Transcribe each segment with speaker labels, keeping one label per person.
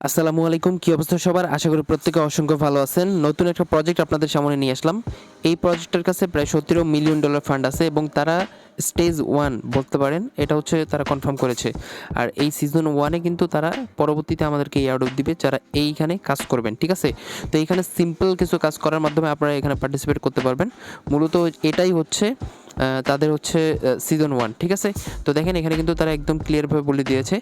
Speaker 1: আসসালামু আলাইকুম, কি অবস্থা সবার? আশা করি প্রত্যেকে অসংখ্য ভালো আছেন। নতুন একটা প্রজেক্ট আপনাদের সামনে নিয়ে আসলাম। এই প্রজেক্টের কাছে প্রায় $17 মিলিয়ন ফান্ড আছে এবং তারা স্টেজ 1 বলতে পারেন, এটা হচ্ছে তারা কনফার্ম করেছে। আর এই সিজন 1 এ কিন্তু তারা পরবর্তীতে আমাদেরকে এয়ারড্রপ দিবে যারা এইখানে কাজ করবেন, ঠিক আছে? তো এইখানে সিম্পল কিছু কাজ করার মাধ্যমে আপনারা এখানে পার্টিসিপেট করতে পারবেন। মূলত এটাই হচ্ছে তাদের হচ্ছে সিজন 1, ঠিক আছে? তো দেখেন এখানে কিন্তু তারা একদম ক্লিয়ারভাবে বলে দিয়েছে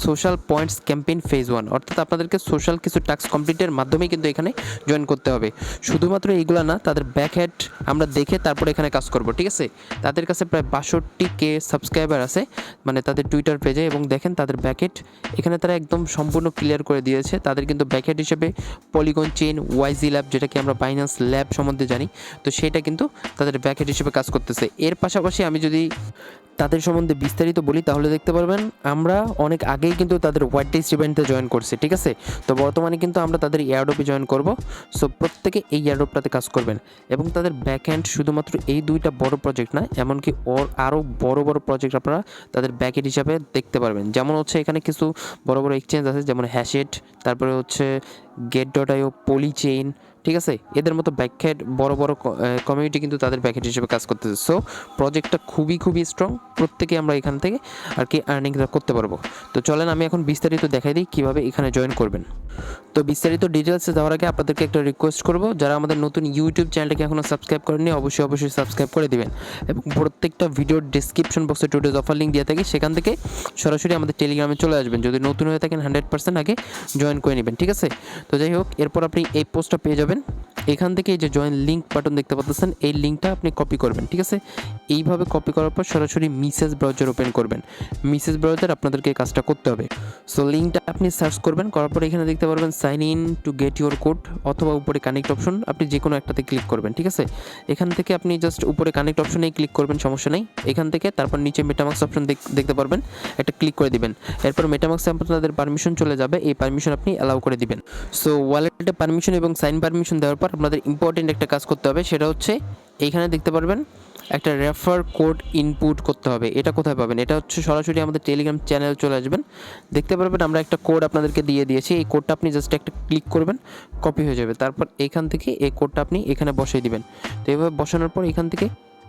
Speaker 1: সোশ্যাল পয়েন্টস ক্যাম্পেইন ফেজ 1, অর্থাৎ আপনাদেরকে সোশ্যাল কিছু টাস্ক কমপ্লিটের মাধ্যমেই কিন্তু এখানে জয়েন করতে হবে। শুধুমাত্র এইগুলা না, তাদের ব্যাকহ্যান্ড আমরা দেখে তারপর এখানে কাজ করব, ঠিক আছে? তাদের কাছে প্রায় 62K সাবস্ক্রাইবার আছে, মানে তাদের টুইটার পেজে, এবং দেখেন তাদের ব্যাকহ্যান্ড এখানে তারা একদম সম্পূর্ণ ক্লিয়ার করে দিয়েছে। তাদের কিন্তু ব্যাকহ্যান্ড হিসেবে পলিগন চেইন, ওয়াইজি ল্যাব, যেটাকে আমরা বাইন্যান্স ল্যাব সম্বন্ধে জানি, তো সেটা কিন্তু তাদের ব্যাকহ্যান্ড হিসেবে কাজ করতেছে। এর পাশাপাশি আমি যদি তাদের সম্বন্ধে বিস্তারিত বলি তাহলে দেখতে পারবেন আমরা অনেক আগেই কিন্তু তাদের হোয়াইট টেস্ট ইভেন্টে জয়েন করছি, ঠিক আছে? তো বর্তমানে কিন্তু আমরা তাদের এয়ারড্রপে জয়েন করব। সো প্রত্যেকে এই এয়ারড্রপটাতে কাজ করবেন এবং তাদের ব্যাকহ্যান্ড শুধুমাত্র এই দুইটা বড় প্রজেক্ট না, এমনকি ওর আরও বড় বড় প্রজেক্ট আপনারা তাদের ব্যাকহ্যান্ড হিসাবে দেখতে পারবেন। যেমন হচ্ছে এখানে কিছু বড় বড় এক্সচেঞ্জ আছে, যেমন হ্যাশেট, তারপরে হচ্ছে গেট.io, পলিচেইন, ঠিক আছে? এদের মতো ব্যাকহ্যান্ড বড় বড় কমিউনিটি কিন্তু তাদের ব্যাকহ্যান্ড হিসেবে কাজ করতেছে। সো প্রজেক্টটা খুবই স্ট্রং। প্রত্যেকে আমরা এখান থেকে আর কি আর্নিংটা করতে পারবো। তো চলেন আমি এখন বিস্তারিত দেখাই দিই কীভাবে এখানে জয়েন করবেন। তো বিস্তারিত ডিটেলসে যাওয়ার আগে আপনাদেরকে একটা রিকোয়েস্ট করব, যারা আমাদের নতুন ইউটিউব চ্যানেলটাকে এখনও সাবস্ক্রাইব করেননি অবশ্যই সাবস্ক্রাইব করে দিবেন এবং প্রত্যেকটা ভিডিওর ডিসক্রিপশন বক্সে টুডেজ অফার লিঙ্ক দিয়ে থাকি, সেখান থেকে সরাসরি আমাদের টেলিগ্রামে চলে আসবেন। যদি নতুন হয়ে থাকেন 100% আগে জয়েন করে নেবেন, ঠিক আছে? তো যাই হোক, এরপর আপনি এই পোস্টটা পেয়ে যাবেন। এখান থেকে এই যে জয়েন লিঙ্ক বাটন দেখতে পাচ্ছেন, এই লিঙ্কটা আপনি কপি করবেন, ঠিক আছে? এইভাবে কপি করার পর সরাসরি মিসেস ব্রাউজার ওপেন করবেন। মিসেস ব্রাউজার আপনাদেরকে এই কাজটা করতে হবে। সো লিঙ্কটা আপনি সার্চ করবেন, করার পর এখানে দেখতে পারবেন sign in to get your code, অথবা উপরে কানেক্ট অপশন, আপনি যে কোনো একটাতে ক্লিক করবেন, ঠিক আছে? এখান থেকে আপনি জাস্ট উপরে কানেক্ট অপশনেই ক্লিক করবেন, সমস্যা নেই। এখান থেকে তারপর নিচে মেটামাক্স অপশন দেখতে পারবেন, একটা ক্লিক করে দিবেন। এরপর মেটামাক্সে আপনাদের পারমিশন চলে যাবে, এই পারমিশন আপনি অ্যালাউ করে দিবেন। সো ওয়ালেটে পারমিশন এবং সাইন পারমিশন দেওয়ার পর আপনাদের ইম্পর্টেন্ট একটা কাজ করতে হবে, সেটা হচ্ছে এইখানে দেখতে পারবেন একটা রেফার কোড ইনপুট করতে হবে। এটা কোথায় পাবেন? এটা হচ্ছে সরাসরি আমাদের টেলিগ্রাম চ্যানেল চলে আসবেন, দেখতে পারবেন আমরা একটা কোড আপনাদেরকে দিয়ে দিয়েছি। এই কোডটা আপনি জাস্ট একটা ক্লিক করবেন, কপি হয়ে যাবে। তারপর এখান থেকে এই কোডটা আপনি এখানে বসিয়ে দিবেন। তো এইভাবে বসানোর পর এখান থেকে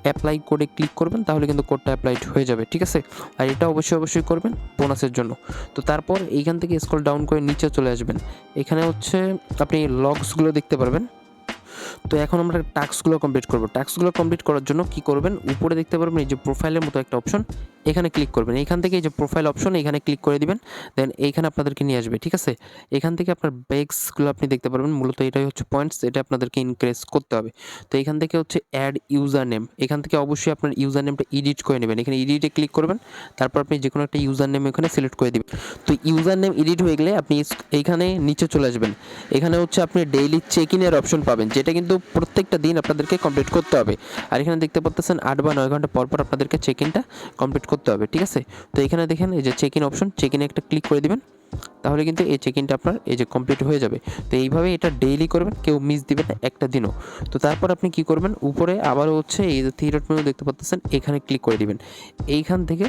Speaker 1: অ্যাপ্লাই কোডে ক্লিক করবেন, তাহলে কিন্তু কোডটা অ্যাপ্লাইড হয়ে যাবে, ঠিক আছে? আর এটা অবশ্যই করবেন বোনাসের জন্য। তো তারপর এইখান থেকে স্ক্রল ডাউন করে নিচে চলে আসবেন। এখানে হচ্ছে আপনি লগসগুলো দেখতে পারবেন। তো এখন আমরা টাস্কগুলো কমপ্লিট করব। টাস্কগুলো কমপ্লিট করার জন্য কি করবেন, উপরে দেখতে পারবেন এই যে প্রোফাইলের মতো একটা অপশন, এখানে ক্লিক করবেন। এখান থেকে এই যে প্রোফাইল অপশন, এখানে ক্লিক করে দিবেন। দেন এইখানে আপনাদেরকে নিয়ে আসবে, ঠিক আছে? এখান থেকে আপনার বেক্সগুলো আপনি দেখতে পারবেন। মূলত এটাই হচ্ছে পয়েন্টস, এটা আপনাদেরকে ইনক্রিজ করতে হবে। তো এখান থেকে হচ্ছে অ্যাড ইউজার নেম, এখান থেকে অবশ্যই আপনার ইউজার নেমটা এডিট করে নেবেন। এখানে এডিটে ক্লিক করবেন, তারপর আপনি যে কোনো একটা ইউজার নেম এখানে সিলেক্ট করে দিবেন। তো ইউজার নেম এডিট হয়ে গেলে আপনি এইখানে নিচে চলে আসবেন। এখানে হচ্ছে আপনি ডেইলি চেক ইনের অপশন পাবেন, যেটা কিন্তু প্রত্যেকটা দিন আপনাদেরকে কমপ্লিট করতে হবে। আর এখানে দেখতে পাচ্ছেন 8 বা 9 ঘন্টা পর আপনাদেরকে চেক ইনটা কমপ্লিট করতে হবে, ঠিক আছে? তো এখানে দেখেন এই যে চেক ইন অপশন, চেক ইনে একটা ক্লিক করে দিবেন, তাহলে কিন্তু এই চেক ইনটা আপনার এই যে কমপ্লিট হয়ে যাবে। তো এইভাবে এটা ডেইলি করবেন, কেউ মিস দিবেন না একটা দিনও। তো তারপর আপনি কি করবেন, উপরে আবারও হচ্ছে এই যে থ্রি ডট মেনু দেখতে পাচ্ছেন, এখানে ক্লিক করে দিবেন। এইখান থেকে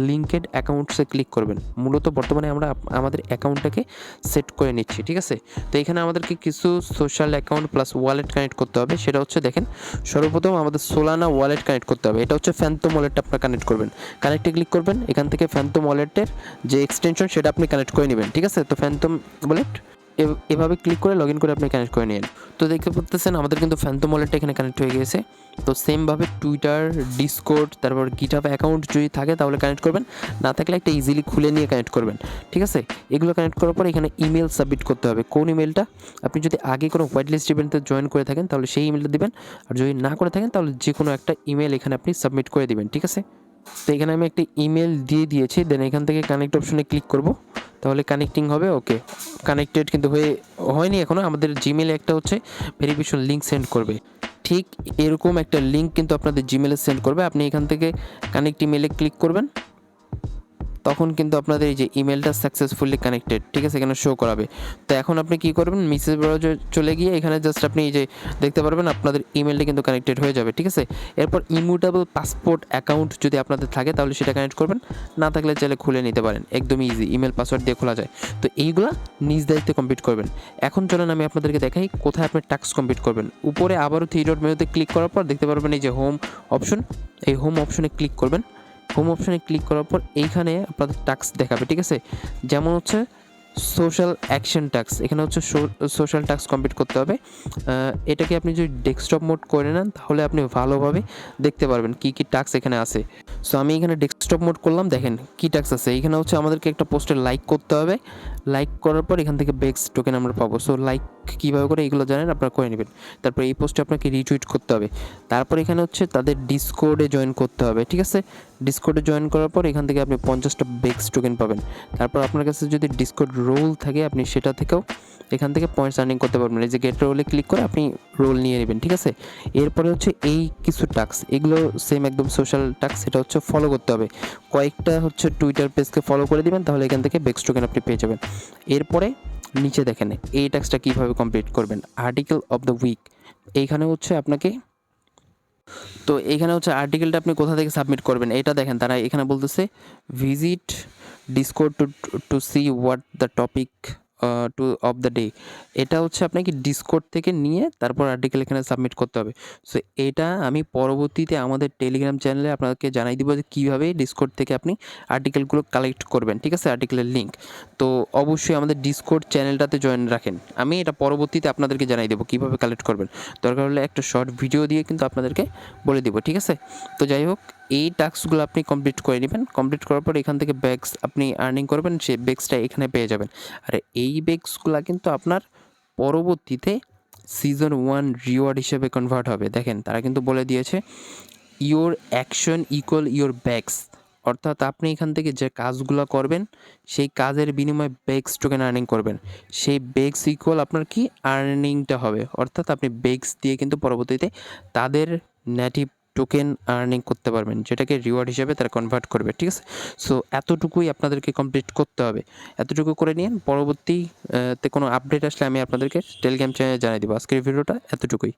Speaker 1: লিঙ্কেড অ্যাকাউন্টসে ক্লিক করবেন। মূলত বর্তমানে আমরা আমাদের অ্যাকাউন্টটাকে সেট করে নিচ্ছি, ঠিক আছে? তো এখানে আমাদেরকে কিছু social account plus wallet connect করতে হবে। সেটা হচ্ছে দেখেন, সর্বপ্রথম আমাদের সোলানা ওয়ালেট কানেক্ট করতে হবে। এটা হচ্ছে ফ্যান্টম ওয়ালেটটা আপনারা কানেক্ট করবেন। কানেক্টে ক্লিক করবেন, এখান থেকে ফ্যান্টম ওয়ালেটের যে এক্সটেনশন সেটা আপনি কানেক্ট করে নেবেন, ঠিক আছে? তো ফ্যান্টম ওয়ালেট এভাবে ক্লিক করে লগ ইন করে আপনি কানেক্ট করে নিন। তো দেখতে পাচ্ছেন আমাদের কিন্তু ফ্যান্টম ওয়ালেটটা এখানে কানেক্ট হয়ে গেছে। তো সেমভাবে টুইটার, ডিসকর্ড, তারপর গিটহাব অ্যাকাউন্ট যদি থাকে তাহলে কানেক্ট করবেন, না থাকলে একটা ইজিলি খুলে নিয়ে কানেক্ট করবেন, ঠিক আছে? এগুলো কানেক্ট করার পর এখানে ইমেল সাবমিট করতে হবে। কোন ইমেলটা? আপনি যদি আগে কোনো হোয়াইট লিস্ট ইভেন্টে জয়েন করে থাকেন তাহলে সেই ইমেলটা দিবেন, আর যদি না করে থাকেন তাহলে যে কোনো একটা ইমেল এখানে আপনি সাবমিট করে দিবেন, ঠিক আছে? তো এখানে আমি একটা ইমেল দিয়ে দিয়েছি। দেন এখান থেকে কানেক্ট অপশনে ক্লিক করব, তাহলে কানেক্টিং হবে। ওকে, কানেক্টেড কিন্তু হয়নি এখনও। আমাদের জিমেলে একটা হচ্ছে ভেরিফিকেশন লিঙ্ক সেন্ড করবে, ঠিক এরকম একটা লিঙ্ক কিন্তু আপনাদের জিমেলে সেন্ড করবে। আপনি এখান থেকে কানেক্ট ইমেলে ক্লিক করবেন, তখন কিন্তু আপনাদের এই যে ইমেলটা সাকসেসফুলি কানেক্টেড, ঠিক আছে, এখানে শো করাবে। তো এখন আপনি কি করবেন, মেসেজ ব্রাউজারে চলে গিয়ে এখানে জাস্ট আপনি এই যে দেখতে পারবেন আপনাদের ইমেলটা কিন্তু কানেক্টেড হয়ে যাবে, ঠিক আছে। এরপর ইমিউটেবল পাসপোর্ট অ্যাকাউন্ট যদি আপনাদের থাকে তাহলে সেটা কানেক্ট করবেন, না থাকলে চাইলে খুলে নিতে পারেন, একদমই ইজি, ইমেল পাসওয়ার্ড দিয়ে খোলা যায়। তো এইগুলা নিজ দায়িত্বে কমপ্লিট করবেন। এখন চলেন আমি আপনাদেরকে দেখাই কোথায় আপনি টাস্ক কমপ্লিট করবেন। উপরে আবারও থ্রি ডট মেনুতে ক্লিক করার পর দেখতে পারবেন এই যে হোম অপশন, এই হোম অপশনে ক্লিক করবেন। হোম অপশনে ক্লিক করার পর এইখানে আপনাদের টাস্ক দেখাবে, ঠিক আছে। যেমন হচ্ছে সোশ্যাল অ্যাকশন টাস্ক, এখানে হচ্ছে সোশ্যাল টাস্ক কমপ্লিট করতে হবে। এটাকে আপনি যদি ডেস্কটপ মোড করে নেন তাহলে আপনি ভালোভাবে দেখতে পারবেন কী কী টাস্ক এখানে আছে। সো আমি এখানে ডেস্কটপ মোড করলাম, দেখেন কী টাস্ক আছে। এখানে হচ্ছে আমাদেরকে একটা পোস্টে লাইক করতে হবে, লাইক করার পর এখান থেকে বেক্স টোকেন আমরা পাবো। সো লাইক কীভাবে করে এগুলো জানেন, আপনারা করে নেবেন। তারপর এই পোস্টে আপনাকে রিটুইট করতে হবে। তারপর এখানে হচ্ছে তাদের ডিসকোডে জয়েন করতে হবে, ঠিক আছে। ডিসকোডে জয়েন করার পর এখান থেকে আপনি 50টা বেক্স টোকেন পাবেন। তারপর আপনার কাছে যদি ডিসকোড রোল থাকে আপনি সেটা থেকেও এখান থেকে পয়েন্টস আর্নিং করতে পারবেন। এই যে গেট রোলে ক্লিক করে আপনি রোল নিয়ে নেবেন, ঠিক আছে। এরপরে হচ্ছে এই কিছু টাস্ক, এগুলো সেম একদম সোশ্যাল টাস্ক, সেটা হচ্ছে ফলো করতে হবে। কয়েকটা হচ্ছে টুইটার পেজকে ফলো করে দিবেন, তাহলে এখান থেকে বেক্স টোকেন আপনি পেয়ে যাবেন। এরপরে নিচে দেখেন এই টাস্কটা কীভাবে কমপ্লিট করবেন, আর্টিকেল অফ দ্য উইক। এইখানে হচ্ছে আপনাকে, তো এইখানে হচ্ছে আর্টিকেলটা আপনি কোথা থেকে সাবমিট করবেন এটা দেখেন, তারা এখানে বলতেছে visit discord to see what the topic to of the day. এটা হচ্ছে আপনাকে ডিসকোড থেকে নিয়ে তারপর আর্টিকেল এখানে সাবমিট করতে হবে। সো এটা আমি পরবর্তীতে আমাদের টেলিগ্রাম চ্যানেলে আপনাকে জানাই দিব যে কীভাবে ডিসকোড থেকে আপনি আর্টিকেলগুলো কালেক্ট করবেন, ঠিক আছে, আর্টিকেলের লিঙ্ক। তো অবশ্যই আমাদের ডিসকোড চ্যানেলটাতে জয়েন রাখেন, আমি এটা পরবর্তীতে আপনাদেরকে জানাই দেবো কীভাবে কালেক্ট করবেন। দরকার হলে একটা শর্ট ভিডিও দিয়ে কিন্তু আপনাদেরকে বলে দিব, ঠিক আছে। তো যাই হোক, এই টাস্কগুলো আপনি কমপ্লিট করে নেবেন। কমপ্লিট করার পর এখান থেকে ব্যাগস আপনি আর্নিং করবেন, সেই ব্যাগসটা এখানে পেয়ে যাবেন। আর এই ব্যাগসগুলো কিন্তু আপনার পরবর্তীতে সিজন 1 রিওয়ার্ড হিসেবে কনভার্ট হবে। দেখেন তারা কিন্তু বলে দিয়েছে your action equal your bags, অর্থাৎ আপনি এখান থেকে যে কাজগুলো করবেন সেই কাজের বিনিময়ে বেক্স টোকেন আর্নিং করবেন, সেই বেক্স ইকুয়াল আপনার কি আর্নিংটা হবে, অর্থাৎ আপনি বেক্স দিয়ে কিন্তু পরবর্তীতে তাদের নেটিভ টোকেন আর্নিং করতে পারবেন, যেটাকে রিওয়ার্ড হিসেবে তারা কনভার্ট করবে, ঠিক আছে। সো এতটুকুই আপনাদেরকে কমপ্লিট করতে হবে, এতটুকু করে নিন। পরবর্তীতে কোনো আপডেট আসলে আমি আপনাদেরকে টেলিগ্রাম চ্যানেলে জানিয়ে দেবো। আজকের ভিডিওটা এতটুকুই।